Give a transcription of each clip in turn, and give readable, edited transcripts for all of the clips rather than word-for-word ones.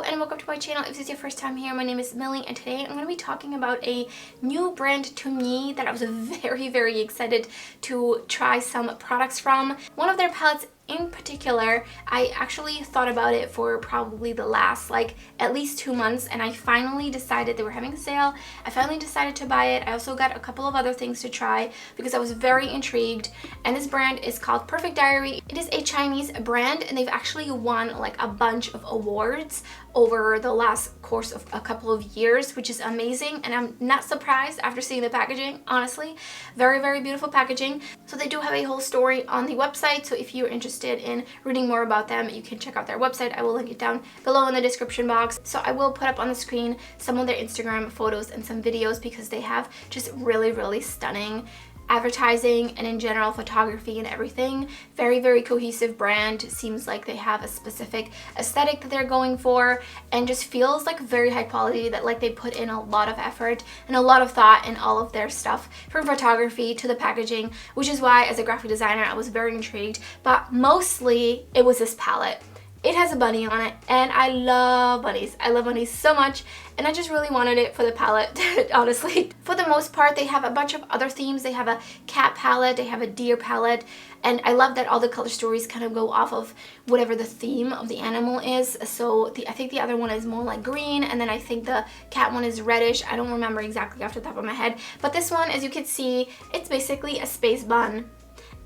Hello and welcome to my channel. If this is your first time here, my name is Millie and today I'm going to be talking about a new brand to me that I was very excited to try some products from. One of their palettes in particular, I actually thought about it for probably the last at least 2 months, and I finally decided they were having a sale. I finally decided to buy it. I also got a couple of other things to try because I was very intrigued, and this brand is called Perfect Diary. It is a Chinese brand and they've actually won a bunch of awards over the last course of a couple of years, which is amazing, and I'm not surprised after seeing the packaging. Honestly, very beautiful packaging. So they do have a whole story on the website, so if you're interested in reading more about them, you can check out their website. I will link it down below in the description box. So I will put up on the screen some of their Instagram photos and some videos because they have just really stunning advertising and in general photography and everything. Very cohesive brand. Seems like they have a specific aesthetic that they're going for, and just feels like very high quality, that they put in a lot of effort and a lot of thought in all of their stuff, from photography to the packaging, which is why as a graphic designer I was very intrigued. But mostly it was this palette. It has a bunny on it and I love bunnies. I love bunnies so much, and I just really wanted it for the palette, honestly. For the most part, they have a bunch of other themes. They have a cat palette, they have a deer palette, and I love that all the color stories kind of go off of whatever the theme of the animal is. So I think the other one is more like green, and then I think the cat one is reddish. I don't remember exactly off the top of my head, but this one, as you can see, it's basically a space bun.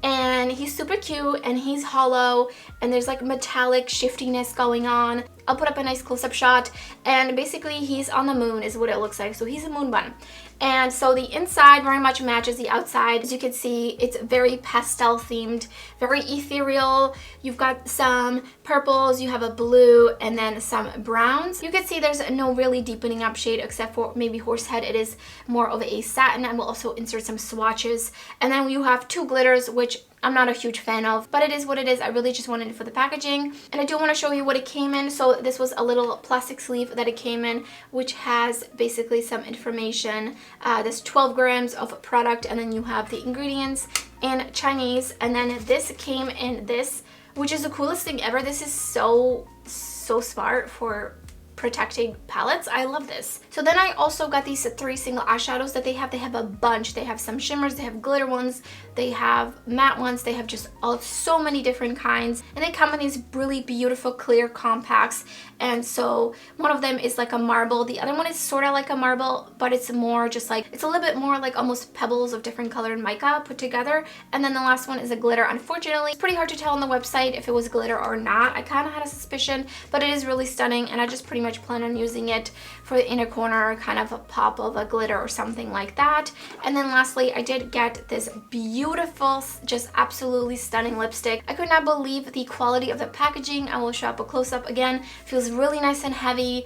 And he's super cute and he's hollow and there's metallic shiftiness going on. I'll put up a nice close-up shot, and basically he's on the moon is what it looks like. So he's a moon bun. And so the inside very much matches the outside. As you can see, it's very pastel themed, very ethereal. You've got some purples, you have a blue, and then some browns. You can see there's no really deepening up shade except for maybe Horsehead. It is more of a satin. I will also insert some swatches. And then you have 2 glitters, which I'm not a huge fan of, but it is what it is. I really just wanted it for the packaging. And I do want to show you what it came in. So this was a little plastic sleeve that it came in, which has basically some information. There's 12 grams of product, and then you have the ingredients in Chinese. And then this came in this, which is the coolest thing ever. This is so smart for protecting palettes. I love this. So then I also got these 3 single eyeshadows that they have. They have a bunch. They have some shimmers, they have glitter ones, they have matte ones, they have just so many different kinds, and they come in these really beautiful clear compacts. And so one of them is like a marble, the other one is sort of like a marble, but it's more just it's a little bit more like almost pebbles of different colored mica put together. And then the last one is a glitter. Unfortunately, it's pretty hard to tell on the website if it was glitter or not. I kind of had a suspicion, but it is really stunning, and I just pretty much plan on using it for the inner corner, kind of a pop of a glitter or something like that. And then lastly, I did get this beautiful, just absolutely stunning lipstick. I could not believe the quality of the packaging. I will show up a close-up again. Feels really nice and heavy.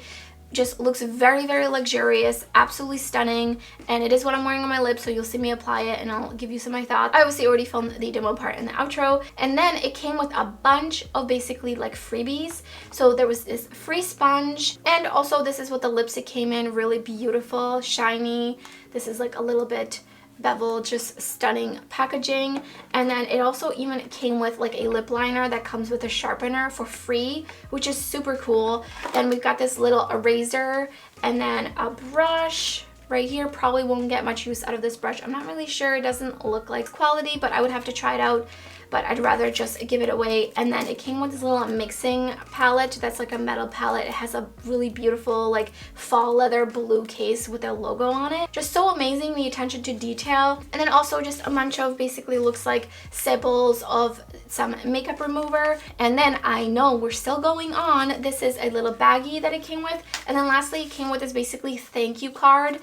Just looks very luxurious, absolutely stunning, and it is what I'm wearing on my lips, so you'll see me apply it and I'll give you some of my thoughts. I obviously already filmed the demo part in the outro. And then it came with a bunch of basically freebies. So there was this free sponge, and also this is what the lipstick came in, really beautiful, shiny. This is a little bit bevel, just stunning packaging. And then it also even came with a lip liner that comes with a sharpener for free, which is super cool. Then we've got this little eraser and then a brush right here. Probably won't get much use out of this brush. I'm not really sure. It doesn't look like quality, but I would have to try it out, but I'd rather just give it away. And then it came with this little mixing palette that's a metal palette. It has a really beautiful fall leather blue case with a logo on it. Just so amazing, the attention to detail. And then also just a bunch of basically looks like samples of some makeup remover. And then I know we're still going on. This is a little baggie that it came with. And then lastly, it came with this basically thank you card.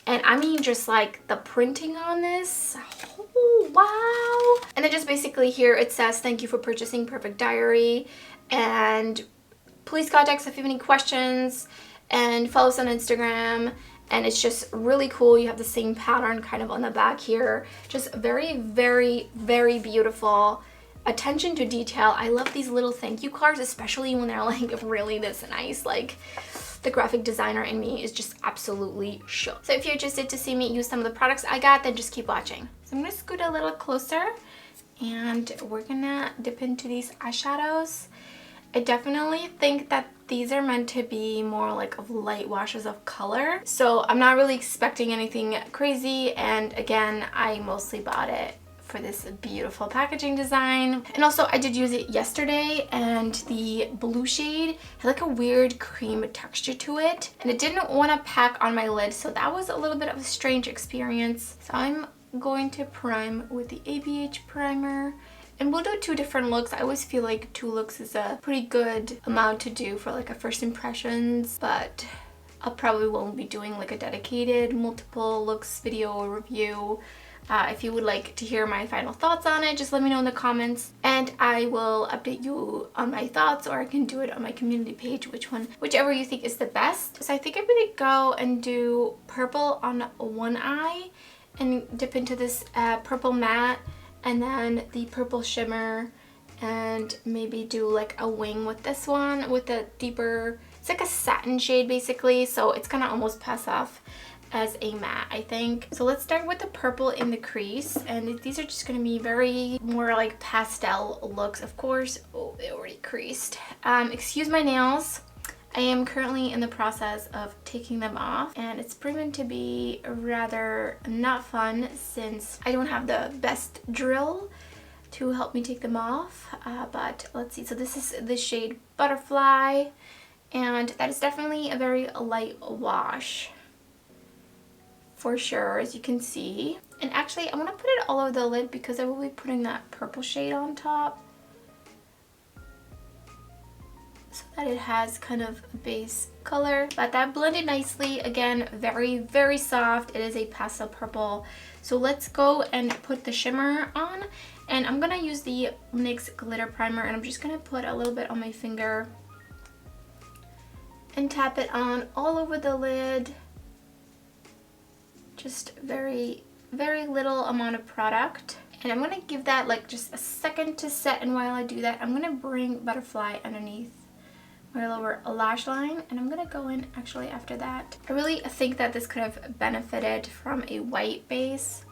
And I mean, just the printing on this, oh wow. And then just basically here it says, thank you for purchasing Perfect Diary, and please contact us if you have any questions, and follow us on Instagram. And it's just really cool. You have the same pattern kind of on the back here. Just very beautiful. Attention to detail. I love these little thank you cards, especially when they're really this nice. The graphic designer in me is just absolutely shook. So if you're interested to see me use some of the products I got, then just keep watching. So I'm gonna scoot a little closer and we're gonna dip into these eyeshadows. I definitely think that These are meant to be more like of light washes of color, so I'm not really expecting anything crazy. And again, I mostly bought it for this beautiful packaging design. And also I did use it yesterday, and the blue shade had like a weird cream texture to it, and it didn't want to pack on my lid, so that was a little bit of a strange experience. So I'm going to prime with the ABH primer. And we'll do 2 different looks. I always feel like 2 looks is a pretty good amount to do for like a first impressions, but I probably won't be doing like a dedicated multiple looks video or review. If you would like to hear my final thoughts on it, just let me know in the comments, and I will update you on my thoughts, or I can do it on my community page, whichever you think is the best. So I think I'm gonna go and do purple on one eye and dip into this purple matte, and then the purple shimmer, and maybe do like a wing with this one with a deeper, it's like a satin shade basically, so it's gonna almost pass off as a matte, I think. So let's start with the purple in the crease, and these are just gonna be very more like pastel looks, of course. Oh, they already creased. Excuse my nails. I am currently in the process of taking them off, and it's proven to be rather not fun since I don't have the best drill to help me take them off. But let's see. So this is the shade Butterfly, and that is definitely a very light wash for sure, as you can see. And actually, I want to put it all over the lid because I will be putting that purple shade on top, so that it has kind of a base color. But that blended nicely. Again, very, very soft. It is a pastel purple. So let's go and put the shimmer on. And I'm gonna use the NYX glitter primer, and I'm just gonna put a little bit on my finger and tap it on all over the lid. Just very, very little amount of product. And I'm gonna give that like just a second to set, and while I do that, I'm gonna bring Butterfly underneath my lower lash line, and I'm gonna go in actually after that. I really think that this could have benefited from a white base,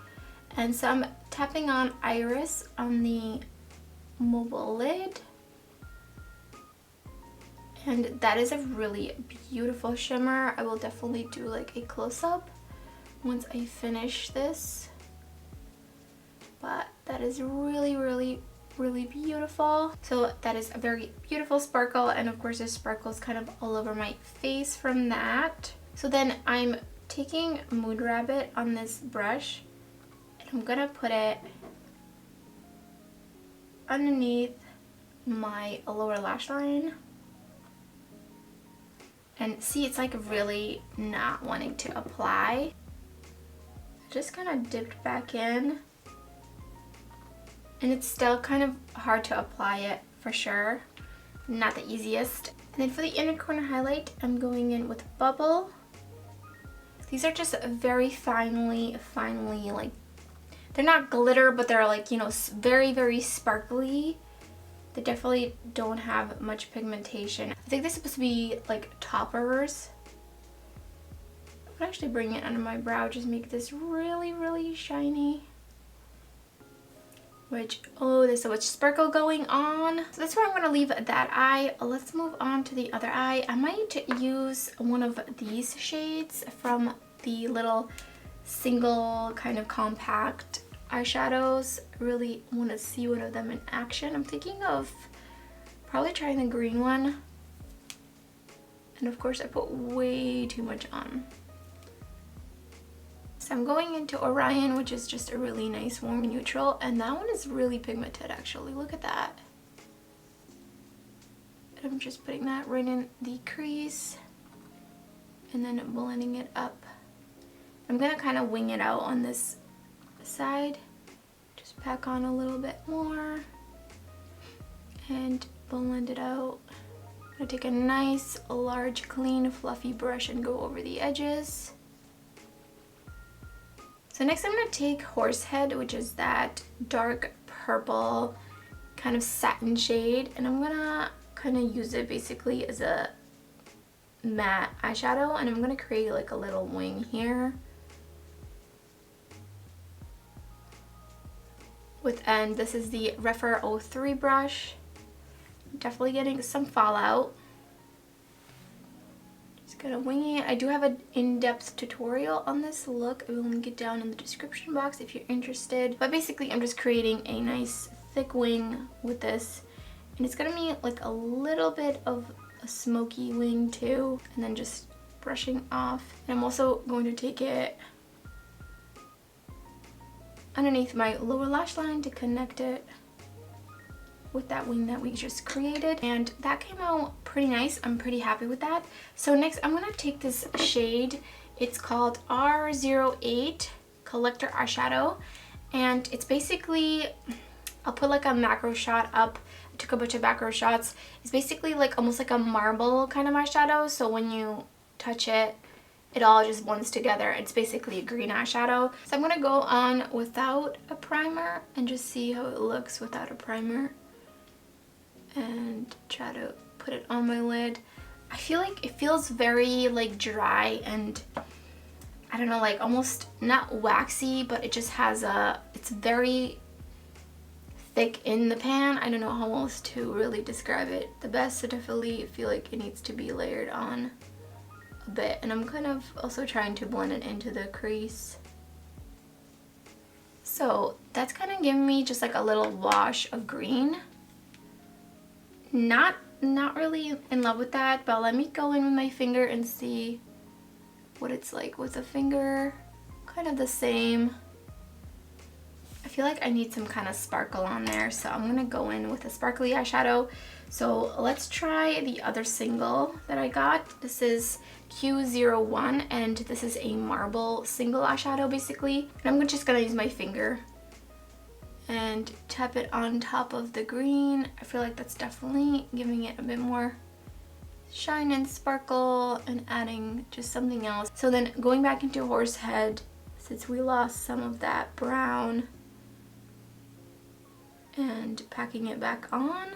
and so I'm tapping on Iris on the mobile lid, and that is a really beautiful shimmer. I will definitely do like a close-up once I finish this, but that is really, really, really beautiful. So that is a very beautiful sparkle, and of course there's sparkles kind of all over my face from that. So then I'm taking Mood Rabbit on this brush, and I'm gonna put it underneath my lower lash line. And see, it's like really not wanting to apply. I just kind of dipped back in, and it's still kind of hard to apply it for sure. Not the easiest. And then for the inner corner highlight, I'm going in with Bubble. These are just very finely like, they're not glitter, but they're like, you know, very, very sparkly. They definitely don't have much pigmentation. I think they're supposed to be like toppers. I would actually bring it under my brow, just make this really, really shiny. Which, oh, there's so much sparkle going on. So that's where I'm going to leave that eye. Let's move on to the other eye. I might use one of these shades from the little single kind of compact eyeshadows. I really want to see one of them in action. I'm thinking of probably trying the green one. And of course I put way too much on. So I'm going into Orion, which is just a really nice warm neutral, and that one is really pigmented actually. Look at that. And I'm just putting that right in the crease and then blending it up. I'm gonna kind of wing it out on this side. Just pack on a little bit more and blend it out. I'm gonna take a nice, large, clean, fluffy brush and go over the edges. So next I'm going to take Horsehead, which is that dark purple kind of satin shade, and I'm going to kind of use it basically as a matte eyeshadow, and I'm going to create like a little wing here. And this is the Refer 03 brush. I'm definitely getting some fallout. Just gonna wing it. I do have an in-depth tutorial on this look. I will link it down in the description box if you're interested. But basically, I'm just creating a nice thick wing with this. And it's gonna be like a little bit of a smoky wing too. And then just brushing off. And I'm also going to take it underneath my lower lash line to connect it with that wing that we just created, and that came out pretty nice. I'm pretty happy with that. So next I'm gonna take this shade. It's called R08 Collector Eyeshadow, and it's basically, I'll put like a macro shot up. I took a bunch of macro shots. It's basically like almost like a marble kind of eyeshadow, so when you touch it, it all just blends together. It's basically a green eyeshadow. So I'm gonna go on without a primer and just see how it looks without a primer. And try to put it on my lid. I feel like it feels very like dry and I don't know, like almost not waxy, but it just has it's very thick in the pan. I don't know how else to really describe it the best. I definitely feel like it needs to be layered on a bit, and I'm kind of also trying to blend it into the crease. So that's kind of giving me just like a little wash of green. Not really in love with that, but let me go in with my finger and see what it's like with a finger. Kind of the same. I feel like I need some kind of sparkle on there, so I'm gonna go in with a sparkly eyeshadow. So let's try the other single that I got. This is Q01, and this is a marble single eyeshadow basically. And I'm just gonna use my finger and tap it on top of the green. I feel like that's definitely giving it a bit more shine and sparkle and adding just something else. So then going back into Horsehead, since we lost some of that brown, and packing it back on.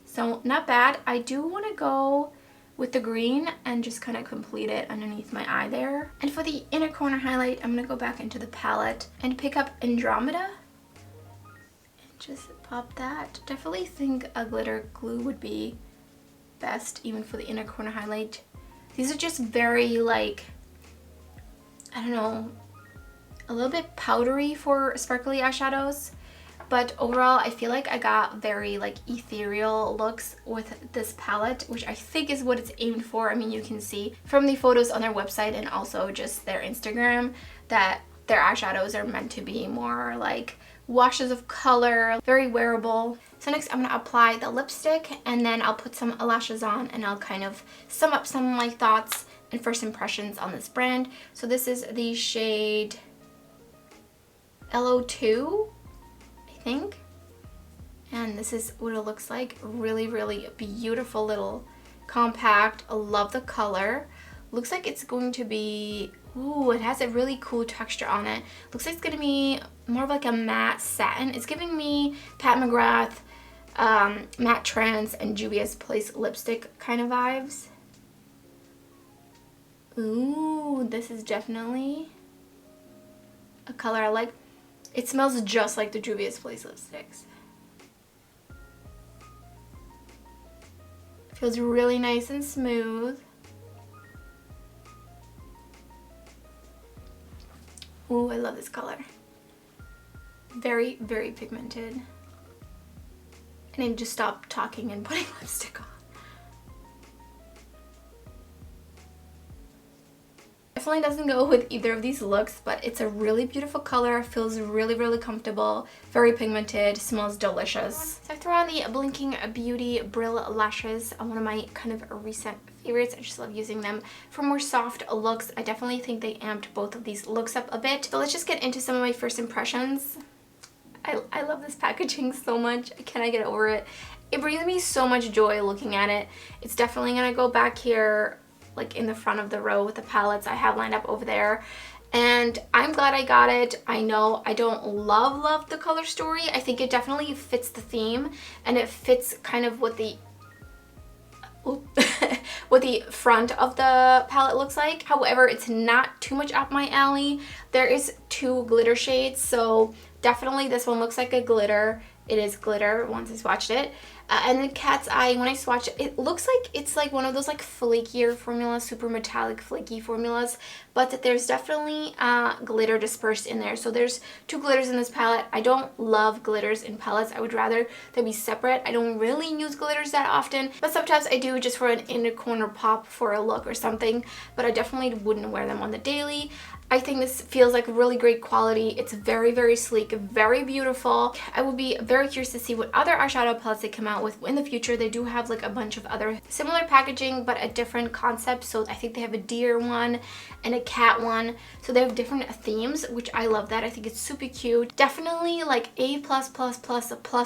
So not bad. I do want to go with the green and just kind of complete it underneath my eye there. And for the inner corner highlight, I'm going to go back into the palette and pick up Andromeda. And just pop that. Definitely think a glitter glue would be best even for the inner corner highlight. These are just very like, I don't know, a little bit powdery for sparkly eyeshadows. But overall, I feel like I got very like ethereal looks with this palette, which I think is what it's aimed for. I mean, you can see from the photos on their website and also just their Instagram that their eyeshadows are meant to be more like washes of color, very wearable. So next I'm gonna apply the lipstick, and then I'll put some lashes on, and I'll kind of sum up some of my thoughts and first impressions on this brand. So this is the shade LO2. Think, and this is what it looks like. Really, really beautiful little compact. I love the color. Looks like it's going to be, ooh, it has a really cool texture on it. Looks like it's gonna be more of like a matte satin. It's giving me Pat McGrath, Matte Trance, and Juvia's Place lipstick kind of vibes. Ooh, this is definitely a color I like. It smells just like the Juvia's Place lipsticks. Feels really nice and smooth. Ooh, I love this color. Very, very pigmented. And I just stopped talking and putting lipstick on. Definitely doesn't go with either of these looks, but it's a really beautiful color, feels really, really comfortable, very pigmented, smells delicious. So I throw on the Blinking Beauty Brill Lashes, one of my kind of recent favorites. I just love using them for more soft looks. I definitely think they amped both of these looks up a bit. So let's just get into some of my first impressions. I love this packaging so much. I cannot get over it. It brings me so much joy looking at it. It's definitely gonna go back here like in the front of the row with the palettes I have lined up over there, and I'm glad I got it. I know I don't love the color story. I think it definitely fits the theme, and it fits kind of what the what the front of the palette looks like. However, it's not too much up my alley. There is 2 glitter shades, so definitely this one looks like a glitter. It is glitter once I swatched it. And the Cat's Eye, when I swatch it, it looks like it's like one of those like flakier formulas, super metallic flaky formulas, but there's definitely glitter dispersed in there. So there's 2 glitters in this palette. I don't love glitters in palettes. I would rather they be separate. I don't really use glitters that often, but sometimes I do just for an inner corner pop for a look or something, but I definitely wouldn't wear them on the daily. I think this feels like really great quality. It's very, very sleek, very beautiful. I would be very curious to see what other eyeshadow palettes they come out with in the future. They do have like a bunch of other similar packaging, but a different concept. So I think they have a deer one and a cat one. So they have different themes, which I love that. I think it's super cute. Definitely like a plus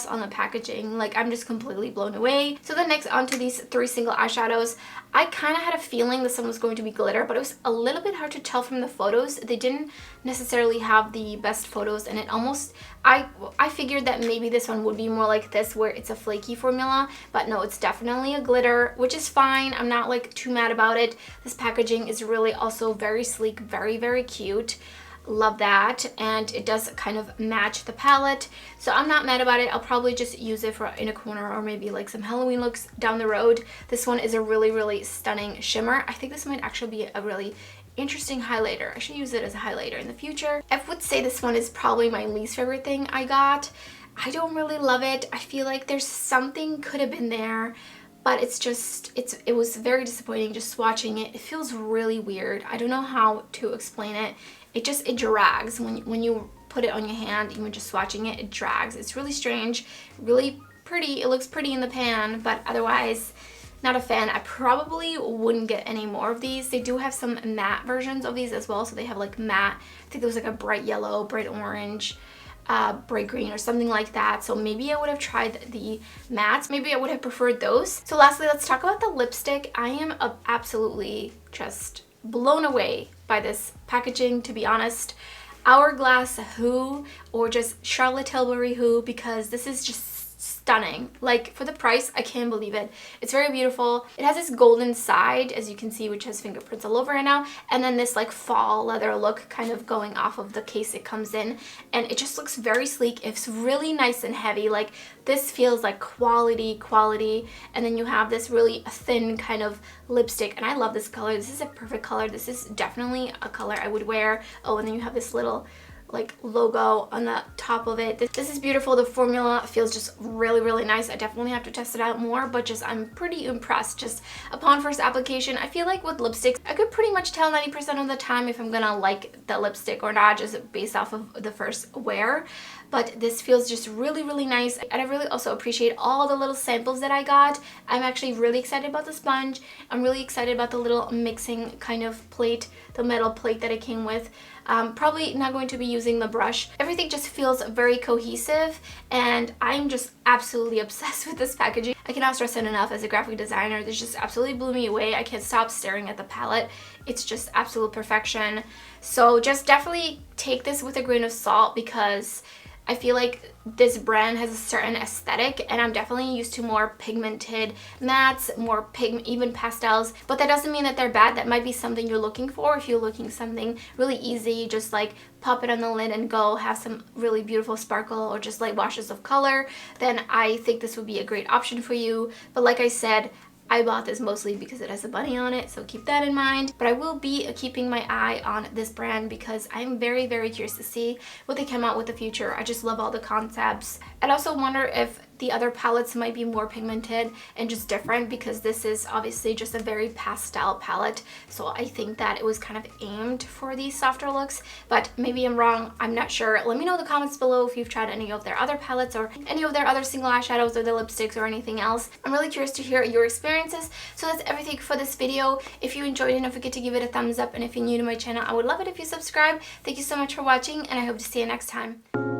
on the packaging. Like I'm just completely blown away. So then next onto these 3 single eyeshadows. I kind of had a feeling this one was going to be glitter, but it was a little bit hard to tell from the photos. They didn't necessarily have the best photos, and it almost, I figured that maybe this one would be more like this where it's a flaky formula, but no, it's definitely a glitter, which is fine. I'm not like too mad about it. This packaging is really also very sleek, very, very cute. Love that, and it does kind of match the palette, so I'm not mad about it. I'll probably just use it for in a corner or maybe like some Halloween looks down the road. This one is a really, really stunning shimmer. I think this might actually be a really interesting highlighter. I should use it as a highlighter in the future. I would say this one is probably my least favorite thing I got. I don't really love it. I feel like there's something could have been there, but it's just, it was very disappointing just watching it. It feels really weird. I don't know how to explain it. It drags when you put it on your hand, even just swatching it, it drags. It's really strange, really pretty. It looks pretty in the pan, but otherwise not a fan. I probably wouldn't get any more of these. They do have some matte versions of these as well. So they have like matte, I think there was like a bright yellow, bright orange, bright green or something like that. So maybe I would have tried the mattes. Maybe I would have preferred those. So lastly, let's talk about the lipstick. I am absolutely just blown away by this packaging, to be honest. Hourglass Who or just Charlotte Tilbury Who, because this is just stunning. Like for the price, I can't believe it. It's very beautiful. It has this golden side, as you can see, which has fingerprints all over it now, and then this like fall leather look kind of going off of the case it comes in, and it just looks very sleek. It's really nice and heavy. Like this feels like quality, and then you have this really thin kind of lipstick, and I love this color. This is a perfect color. This is definitely a color I would wear. Oh, and then you have this little like logo on the top of it. This is beautiful. The formula feels just really, really nice. I definitely have to test it out more, but just I'm pretty impressed just upon first application. I feel like with lipsticks, I could pretty much tell 90% of the time if I'm gonna like the lipstick or not, just based off of the first wear. But this feels just really, really nice, and I really also appreciate all the little samples that I got. I'm actually really excited about the sponge. I'm really excited about the little mixing kind of plate, the metal plate that it came with. Probably not going to be using the brush. Everything just feels very cohesive, and I'm just absolutely obsessed with this packaging. I cannot stress it enough. As a graphic designer, this just absolutely blew me away. I can't stop staring at the palette. It's just absolute perfection. So just definitely take this with a grain of salt, because I feel like this brand has a certain aesthetic, and I'm definitely used to more pigmented mattes, more even pastels, but that doesn't mean that they're bad. That might be something you're looking for. If you're looking something really easy, just like pop it on the lid and go, have some really beautiful sparkle or just light washes of color, then I think this would be a great option for you. But like I said, I bought this mostly because it has a bunny on it, so keep that in mind. But I will be keeping my eye on this brand because I'm very, very curious to see what they come out with in the future. I just love all the concepts. I'd also wonder if the other palettes might be more pigmented and just different, because this is obviously just a very pastel palette. So I think that it was kind of aimed for these softer looks, but maybe I'm wrong. I'm not sure. Let me know in the comments below if you've tried any of their other palettes or any of their other single eyeshadows or their lipsticks or anything else. I'm really curious to hear your experiences. So that's everything for this video. If you enjoyed it, don't forget to give it a thumbs up, and if you're new to my channel, I would love it if you subscribe. Thank you so much for watching, and I hope to see you next time.